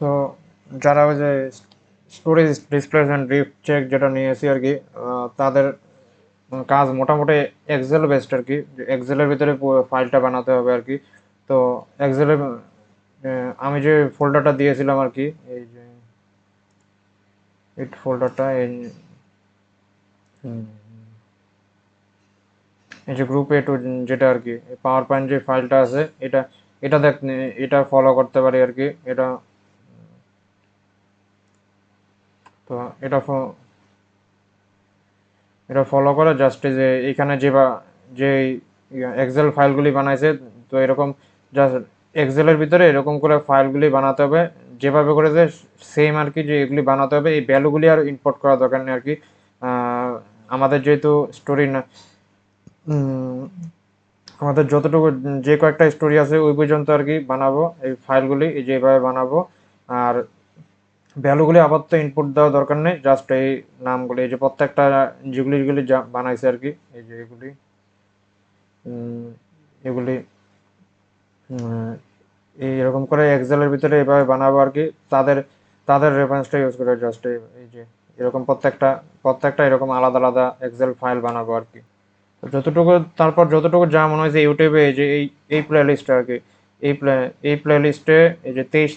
তো যারা ওই যে স্টোরেজ ডিসপ্লেসমেন্ট ড্রিফট চেক যেটা নিয়েছি আর কি, তাদের কাজ মোটামুটি এক্সেল বেসড আর কি, এক্সেলের ভিতরে ফাইলটা বানাতে হবে আর কি। তো এক্সেলের আমি যে ফোল্ডারটা দিয়েছিলাম আর কি, এই যে এই ফোল্ডারটা, হুম, এই যে গ্রুপ এ টু যেটা আর কি, পাওয়ার পয়েন্ট যে ফাইলটা আছে, এটা এটা দেখ, এটা ফলো করতে পারি আর কি। এটা তো এটা এটা ফলো করে জাস্ট যে এখানে যে এক্সেল ফাইলগুলি বানাইছে, তো এরকম জাস্ট এক্সেলের ভিতরে এরকম করে ফাইলগুলি বানাতে হবে যেভাবে করে, যে সেম আর কি, যে এগুলি বানাতে হবে। এই ভ্যালুগুলি আর ইম্পোর্ট করা দরকার নেই আর কি। আহ, আমাদের যেহেতু স্টোরি না, উম, আমাদের যতটুকু যে কয়েকটা স্টোরি আছে ওই পর্যন্ত আর কি বানাবো এই ফাইলগুলি, এই যেভাবে বানাবো। আর ভ্যালুগুলি আপাতত ইনপুট দেওয়া দরকার নেই, জাস্ট এই নামগুলি, এই যে প্রত্যেকটা যেগুলি যেগুলি বানাইছে আর কি, এই যে এগুলি, উম, এগুলি উম, এই এরকম করে এক্সেলের ভিতরে এভাবে বানাবো আর কি। তাদের তাদের রেফারেন্সটা ইউজ করে জাস্ট এই যে এরকম প্রত্যেকটা এরকম আলাদা আলাদা এক্সেল ফাইল বানাবো আর কি। তো যতটুকু, তারপর যতটুকু যা মনে হয়েছে ইউটিউবে, এই যে এই প্লে লিস্ট আর কি, এই প্লে লিস্টে এই যে 23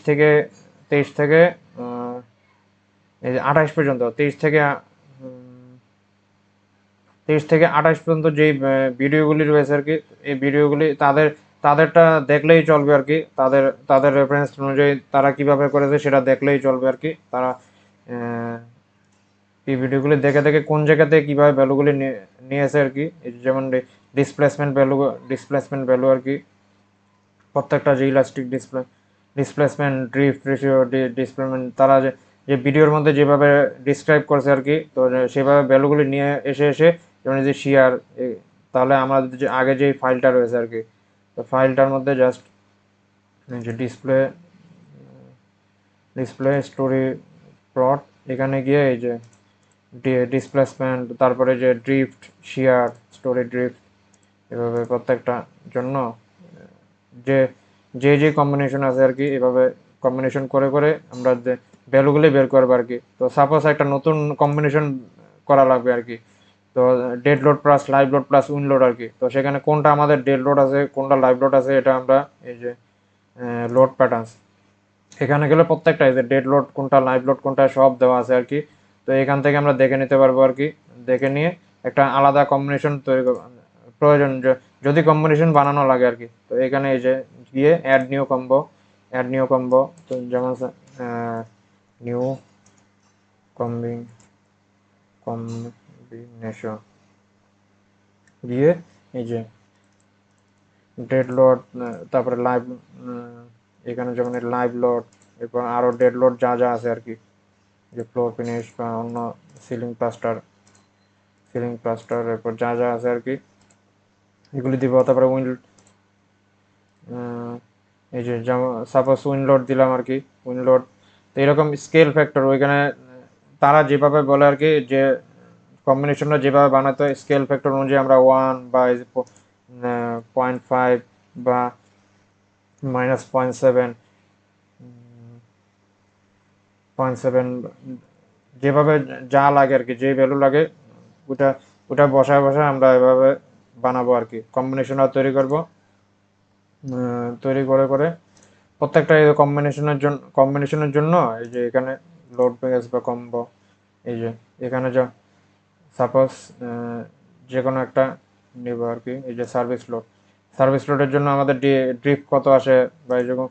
থেকে আহ, এই যে 28 পর্যন্ত, 23 থেকে 28 পর্যন্ত যেই ভিডিওগুলি রয়েছে আর কি, এই ভিডিওগুলি তাদেরটা দেখলেই চলবে আর কি। তাদের রেফারেন্স অনুযায়ী তারা কিভাবে করেছে সেটা দেখলেই চলবে আর কি। তারা আহ, এই ভিডিওগুলি দেখে দেখে কোন জায়গাতে কিভাবে ভ্যালুগুলি নিয়েছে আর কি, এই যে যেমন ডিসপ্লেসমেন্ট ভ্যালু আর কি, প্রত্যেকটা যে elastic displacement, drift ratio, displacement, তারা যে ভিডিওর মধ্যে যেভাবে ডিসক্রাইব করছে আর কি, তো সেভাবে ভ্যালুগুলি নিয়ে এসে যেমন এই যে শেয়ার, তাহলে আমাদের যে আগে যে ফাইলটা রয়েছে আর কি, তো ফাইলটার মধ্যে জাস্ট যে ডিসপ্লে স্টোরি প্লট, এখানে গিয়ে এই যে ডিসপ্লেসমেন্ট, তারপরে যে ড্রিফট, শেয়ার, স্টোরি ড্রিফট, এভাবে প্রত্যেকটা জন্য যে যে কম্বিনেশন আছে আর কি, এভাবে কম্বিনেশন করে করে আমরা ভ্যালুগুলি বের করবো আর কি। তো সাপোজ একটা নতুন কম্বিনেশন করা লাগবে আর কি। তো dead load plus live load plus wind load আর কি, তো সেখানে কোনটা আমাদের ডেড লোড আছে কোনটা লাইভ লোড আছে, এটা আমরা এই যে লোড প্যাটার্নস, এখানে গেলে প্রত্যেকটা এই যে ডেড লোড কোনটা, লাইভ লোড কোনটা, সব দেওয়া আছে আর কি। তো এখান থেকে আমরা দেখে নিতে পারবো আর কি। দেখে নিয়ে একটা আলাদা কম্বিনেশন তৈরি প্রয়োজন, যদি কম্বিনেশন বানানো লাগে আর কি, তো এখানে এই যে গিয়ে অ্যাড নিউ কম্বো, তো যেমন নিউ কম্বি কম্বিনেশন দিয়ে এই যে ডেড লোড, তারপরে লাইভ, এখানে যেমন লাইভ লোড, এরপর আরো ডেড লোড যা যা আছে আর কি, যে ফ্লোর ফিনিশ বা অন্য সিলিং প্লাস্টার এরপর যা যা আছে আর কি, এগুলি দিব। তারপরে এই যে যেমন সাপোজ উইন্ডলোড দিলাম আর কি, উইন্ডলোড, তো এরকম স্কেল ফ্যাক্টর ওইখানে তারা যেভাবে বলে আর কি, যে কম্বিনেশনটা যেভাবে বানাতে হয় স্কেল ফ্যাক্টর অনুযায়ী আমরা 1 বা 0.5 বা -0.7, 0.7, যেভাবে যা লাগে আর কি, যে ভ্যালু লাগে ওটা ওটা বসায় বসায় আমরা এভাবে বানাবো আর কি, কম্বিনেশন তৈরি করব। তৈরি করে করে প্রত্যেকটা কম্বিনেশনের জন্য এই যে এখানে লোড প্যাকেজ বা কম্বো, এই যে এখানে যা সাপোজ যে কোনো একটা নিব আর কি, এই যে সার্ভিস লোডের জন্য আমাদের ড্রিফট কত আসে, বা এই যেরকম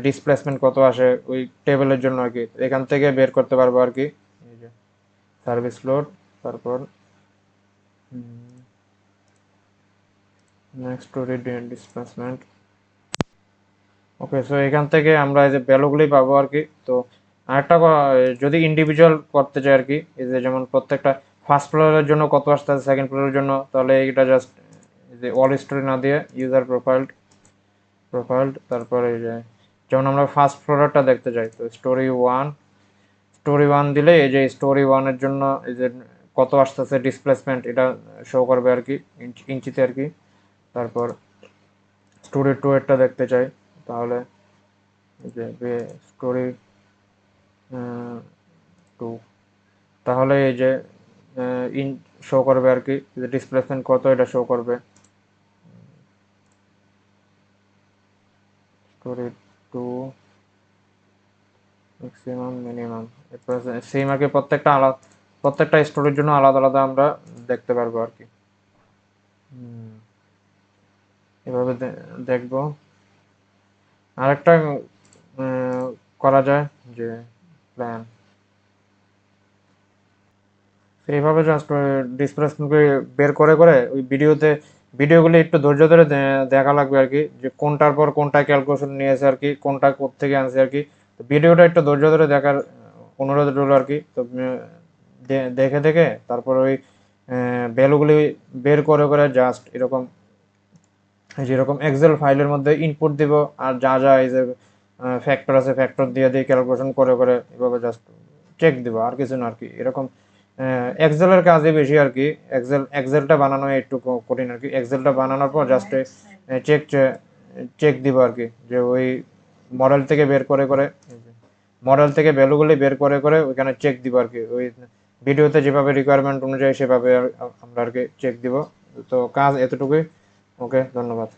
ডিসপ্লেসমেন্ট কত আসে ওই টেবিলের জন্য আর কি, এখান থেকে বের করতে পারবো আর কি। এই যে সার্ভিস লোড, তারপর নেক্সট স্টোরি ডিসপ্লেসমেন্ট। ওকে, সো এখান থেকে আমরা এই যে ভ্যালুগুলি পাবো আর কি। তো আরেকটা যদি ইন্ডিভিজুয়াল করতে চাই আর কি, এই যে যেমন প্রত্যেকটা ফার্স্ট ফ্লোরের জন্য কত আসতে আছে, সেকেন্ড ফ্লোরের জন্য, তাহলে এটা জাস্ট যে অল স্টোরি না দিয়ে ইউজার প্রোফাইল, তারপরে এই যে যেমন আমরা ফার্স্ট ফ্লোরটা দেখতে চাই, তো স্টোরি ওয়ান দিলে এই যে স্টোরি ওয়ানের জন্য এই যে কত আসতেছে ডিসপ্লেসমেন্ট, এটা শো করবে আর কি, ইঞ্চিতে আর কি। তারপর স্টোরি টু এরটা দেখতে চাই, তাহলে এই যে স্টোরি 2, তাহলে এই যে ইন শো করবে আর কি, যে ডিসপ্লেসমেন্ট কত এটা শো করবে। স্টোরি 2 ম্যাক্সিমাম মিনিমাম, এরপর সেম আর কি প্রত্যেকটা স্টোরির জন্য আলাদা আলাদা আমরা দেখতে পারবো আর কি। এভাবে দেখবো। আরেকটা করা যায় যে প্ল্যান এইভাবে জাস্ট ডিসপ্লেসমেন্টকে বের করে করে ওই ভিডিওগুলো একটু ধৈর্য ধরে দেখা লাগবে আর কি, যে কোনটার পর কোনটা ক্যালকুলেশন নিয়েছে আর কি, কোনটা কোত্থেকে আনছে আর কি। তো ভিডিওটা একটু ধৈর্য ধরে দেখার অনুরোধ রইল আর কি। তো দেখে দেখে তারপর ওই ভ্যালুগুলি বের করে করে জাস্ট এরকম, যেরকম এক্সেল ফাইলের মধ্যে ইনপুট দিব, আর যা যা এই যে ফ্যাক্টর আছে ফ্যাক্টর দিয়ে দিয়ে ক্যালকুলেশন করে করে এভাবে জাস্ট চেক দিব, আর কিছু না আর কি। এরকম এক্সেলের কাজই বেশি আর কি। এক্সেলটা বানানো একটু কঠিন আর কি। এক্সেলটা বানানোর পর জাস্ট চেক চেক দিব আর কি, যে ওই মডেল থেকে বের করে করে মডেল থেকে ভ্যালুগুলি বের করে করে ওইখানে চেক দিব আর কি। ওই ভিডিওতে যেভাবে রিকোয়ারমেন্ট অনুযায়ী সেভাবে আমরা আর কি চেক দিব। তো কাজ এতটুকুই। ওকে, ধন্যবাদ।